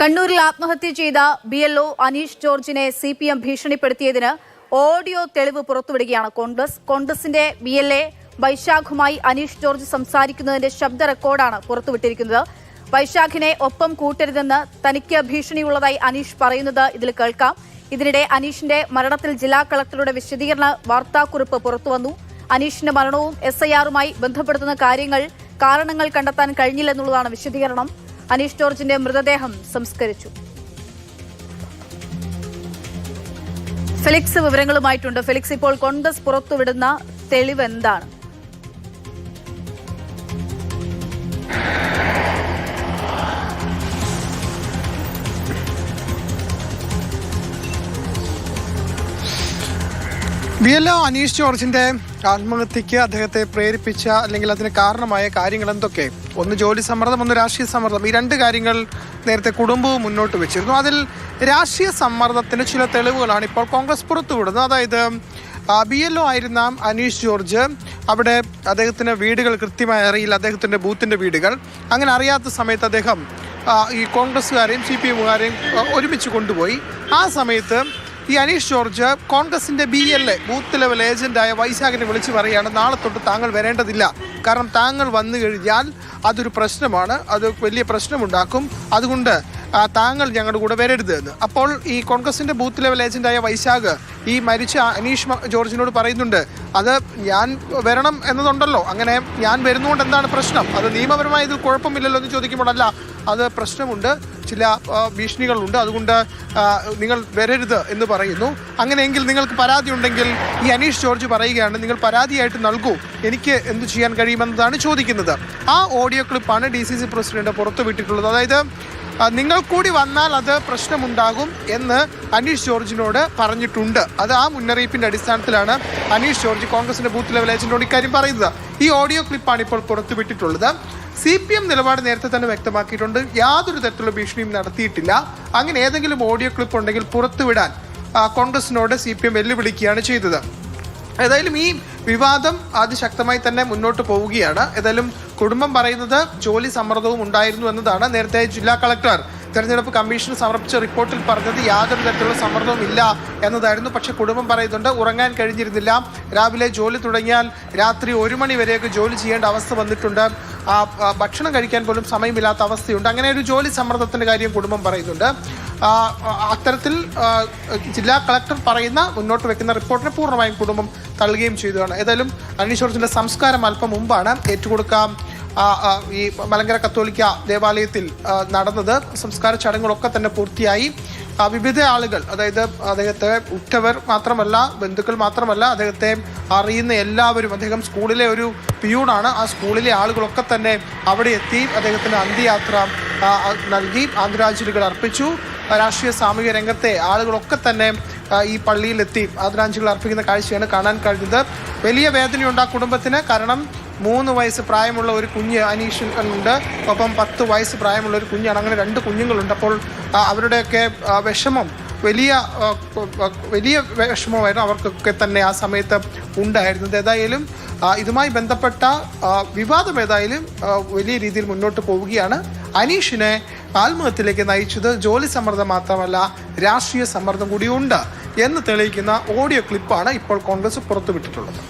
കണ്ണൂരിൽ ആത്മഹത്യ ചെയ്ത BLO അനീഷ് ജോർജിനെ CPM ഭീഷണിപ്പെടുത്തിയതിന് ഓഡിയോ തെളിവ് പുറത്തുവിടുകയാണ് കോൺഗ്രസിന്റെ BLA വൈശാഖുമായി അനീഷ് ജോർജ് സംസാരിക്കുന്നതിന്റെ ശബ്ദ റെക്കോർഡാണ് പുറത്തുവിട്ടിരിക്കുന്നത്. വൈശാഖിനെ ഒപ്പം കൂട്ടരുതെന്ന് തനിക്ക് ഭീഷണിയുള്ളതായി അനീഷ് പറയുന്നത് ഇതിൽ കേൾക്കാം. ഇതിനിടെ അനീഷിന്റെ മരണത്തിൽ ജില്ലാ കളക്ടറുടെ വിശദീകരണ വാർത്താക്കുറിപ്പ് പുറത്തുവന്നു. അനീഷിന്റെ മരണവും SIR-മായി ബന്ധപ്പെടുത്തുന്ന കാരണങ്ങൾ കണ്ടെത്താൻ കഴിഞ്ഞില്ലെന്നുള്ളതാണ് വിശദീകരണം. അനീഷ് ജോർജിന്റെ മൃതദേഹം സംസ്കരിച്ചു. ഫെലിക്സ് വിവരങ്ങളുമായിട്ടുണ്ട്. ഫെലിക്സ്, ഇപ്പോൾ കോൺഗ്രസ് പുറത്തുവിടുന്ന തെളിവ് എന്താണ്? BLO അനീഷ് ജോർജിന്റെ ആത്മഹത്യക്ക് അദ്ദേഹത്തെ പ്രേരിപ്പിച്ച അല്ലെങ്കിൽ അതിന് കാരണമായ കാര്യങ്ങൾ എന്തൊക്കെ? ഒന്ന് ജോലി സമ്മർദ്ദം, ഒന്ന് രാഷ്ട്രീയ സമ്മർദ്ദം. ഈ രണ്ട് കാര്യങ്ങൾ നേരത്തെ കുടുംബവും മുന്നോട്ട് വെച്ചിരുന്നു. അതിൽ രാഷ്ട്രീയ സമ്മർദ്ദത്തിന് ചില തെളിവുകളാണ് ഇപ്പോൾ കോൺഗ്രസ് പുറത്തുവിടുന്നത്. അതായത് BLO ആയിരുന്ന അനീഷ് ജോർജ് അവിടെ അദ്ദേഹത്തിന് വീടുകൾ കൃത്യമായി അറിയില്ല, അദ്ദേഹത്തിൻ്റെ ബൂത്തിൻ്റെ വീടുകൾ. അങ്ങനെ അറിയാത്ത സമയത്ത് അദ്ദേഹം ഈ കോൺഗ്രസ്സുകാരെയും CPM-കാരെയും ഒരുമിച്ച് കൊണ്ടുപോയി. ആ സമയത്ത് ഈ അനീഷ് ജോർജ് കോൺഗ്രസിന്റെ BLA ബൂത്ത് ലെവൽ ഏജന്റായ വൈശാഖിനെ വിളിച്ച് പറയുകയാണ്, നാളെ തൊട്ട് താങ്കൾ വരേണ്ടതില്ല, കാരണം താങ്കൾ വന്നു കഴിഞ്ഞാൽ അതൊരു പ്രശ്നമാണ്, അത് വലിയ പ്രശ്നമുണ്ടാക്കും, അതുകൊണ്ട് താങ്കൾ ഞങ്ങളുടെ കൂടെ വരരുത് എന്ന്. അപ്പോൾ ഈ കോൺഗ്രസിന്റെ ബൂത്ത് ലെവൽ ഏജന്റായ വൈശാഖ് ഈ മരിച്ച അനീഷ് ജോർജിനോട് പറയുന്നുണ്ട്, അത് ഞാൻ വരണം എന്നതുണ്ടല്ലോ, അങ്ങനെ ഞാൻ വരുന്നതുകൊണ്ട് എന്താണ് പ്രശ്നം, അത് നിയമപരമായി ഇതിൽ കുഴപ്പമില്ലല്ലോ എന്ന് ചോദിക്കുമ്പോൾ അല്ല, അത് പ്രശ്നമുണ്ട്, ചില ഭീഷണികളുണ്ട്, അതുകൊണ്ട് നിങ്ങൾ വരരുത് എന്ന് പറയുന്നു. അങ്ങനെയെങ്കിൽ നിങ്ങൾക്ക് പരാതി ഉണ്ടെങ്കിൽ ഈ അനീഷ് ജോർജ് പറയുകയാണ്, നിങ്ങൾ പരാതിയായിട്ട് നൽകൂ, എനിക്ക് എന്ത് ചെയ്യാൻ കഴിയുമെന്നതാണ് ചോദിക്കുന്നത്. ആ ഓഡിയോ ക്ലിപ്പാണ് DCC പ്രസിഡന്റ് പുറത്തുവിട്ടിട്ടുള്ളത്. അതായത് നിങ്ങൾ കൂടി വന്നാൽ അത് പ്രശ്നമുണ്ടാകും എന്ന് അനീഷ് ജോർജിനോട് പറഞ്ഞിട്ടുണ്ട്. അത് ആ മുന്നറിയിപ്പിന്റെ അടിസ്ഥാനത്തിലാണ് അനീഷ് ജോർജ് കോൺഗ്രസിന്റെ ബൂത്ത് ലെവൽ ഏജന്റിനോട് ഇക്കാര്യം പറയുന്നത്. ഈ ഓഡിയോ ക്ലിപ്പാണ് ഇപ്പോൾ പുറത്തുവിട്ടിട്ടുള്ളത്. CPM നിലപാട് നേരത്തെ തന്നെ വ്യക്തമാക്കിയിട്ടുണ്ട്, യാതൊരു തരത്തിലുള്ള ഭീഷണിയും നടത്തിയിട്ടില്ല. അങ്ങനെ ഏതെങ്കിലും ഓഡിയോ ക്ലിപ്പ് ഉണ്ടെങ്കിൽ പുറത്തുവിടാൻ കോൺഗ്രസിനോട് CPM വെല്ലുവിളിക്കുകയാണ് ചെയ്തത്. ഏതായാലും ഈ വിവാദം അതിശക്തമായി തന്നെ മുന്നോട്ട് പോവുകയാണ്. ഏതായാലും കുടുംബം പറയുന്നത് ജോലി സമ്മർദ്ദവും ഉണ്ടായിരുന്നു എന്നതാണ്. നേരത്തെ ജില്ലാ കളക്ടർ തെരഞ്ഞെടുപ്പ് കമ്മീഷന് സമർപ്പിച്ച റിപ്പോർട്ടിൽ പറഞ്ഞത് യാതൊരു തരത്തിലുള്ള സമ്മർദ്ദവും ഇല്ല എന്നതായിരുന്നു. പക്ഷെ കുടുംബം പറയുന്നുണ്ട്, ഉറങ്ങാൻ കഴിഞ്ഞിരുന്നില്ല, രാവിലെ ജോലി തുടങ്ങിയാൽ രാത്രി 1 മണി വരെയൊക്കെ ജോലി ചെയ്യേണ്ട അവസ്ഥ വന്നിട്ടുണ്ട്, ഭക്ഷണം കഴിക്കാൻ പോലും സമയമില്ലാത്ത അവസ്ഥയുണ്ട്. അങ്ങനെ ഒരു ജോലി സമ്മർദ്ദത്തിന്റെ കാര്യം കുടുംബം പറയുന്നുണ്ട്. അത്തരത്തിൽ ജില്ലാ കളക്ടർ പറയുന്ന മുന്നോട്ട് വെക്കുന്ന റിപ്പോർട്ടിനെ പൂർണ്ണമായും കുടുംബം തള്ളുകയും ചെയ്തതാണ്. ഏതായാലും അനീഷ് ജോർജിന്റെ സംസ്കാരം അല്പം മുമ്പാണ് ഏറ്റുകൊടുക്കാം ഈ മലങ്കര കത്തോലിക്ക ദേവാലയത്തിൽ നടന്നത്. സംസ്കാര ചടങ്ങുകളൊക്കെ തന്നെ പൂർത്തിയായി. വിവിധ ആളുകൾ, അതായത് അദ്ദേഹത്തെ ഉറ്റവർ മാത്രമല്ല, ബന്ധുക്കൾ മാത്രമല്ല, അദ്ദേഹത്തെ അറിയുന്ന എല്ലാവരും, അദ്ദേഹം സ്കൂളിലെ ഒരു പിയൂണാണ്, ആ സ്കൂളിലെ ആളുകളൊക്കെ തന്നെ അവിടെ എത്തി അദ്ദേഹത്തിന് അന്ത്യയാത്ര നൽകി, ആദരാഞ്ജലികൾ അർപ്പിച്ചു. രാഷ്ട്രീയ സാമൂഹിക രംഗത്തെ ആളുകളൊക്കെ തന്നെ ഈ പള്ളിയിലെത്തി ആദരാഞ്ജലികൾ അർപ്പിക്കുന്ന കാഴ്ചയാണ് കാണാൻ കഴിഞ്ഞത്. വലിയ വേദനയുണ്ട് ആ കുടുംബത്തിന്. കാരണം 3 വയസ്സ് പ്രായമുള്ള ഒരു കുഞ്ഞ് അനീഷ് ഉണ്ട്, ഒപ്പം 10 വയസ്സ് പ്രായമുള്ള ഒരു കുഞ്ഞാണ്. അങ്ങനെ 2 കുഞ്ഞുങ്ങളുണ്ട്. അപ്പോൾ അവരുടെയൊക്കെ വിഷമം വലിയ വിഷമമായിരുന്നു അവർക്കൊക്കെ തന്നെ ആ സമയത്ത് ഉണ്ടായിരുന്നത്. ഏതായാലും ഇതുമായി ബന്ധപ്പെട്ട വിവാദം ഏതായാലും വലിയ രീതിയിൽ മുന്നോട്ട് പോവുകയാണ്. അനീഷിനെ ആത്മഹത്യയിലേക്ക് നയിച്ചത് ജോലി സമ്മർദ്ദം മാത്രമല്ല, രാഷ്ട്രീയ സമ്മർദ്ദം കൂടിയുണ്ട് എന്ന് തെളിയിക്കുന്ന ഓഡിയോ ക്ലിപ്പാണ് ഇപ്പോൾ കോൺഗ്രസ് പുറത്തുവിട്ടിട്ടുള്ളത്.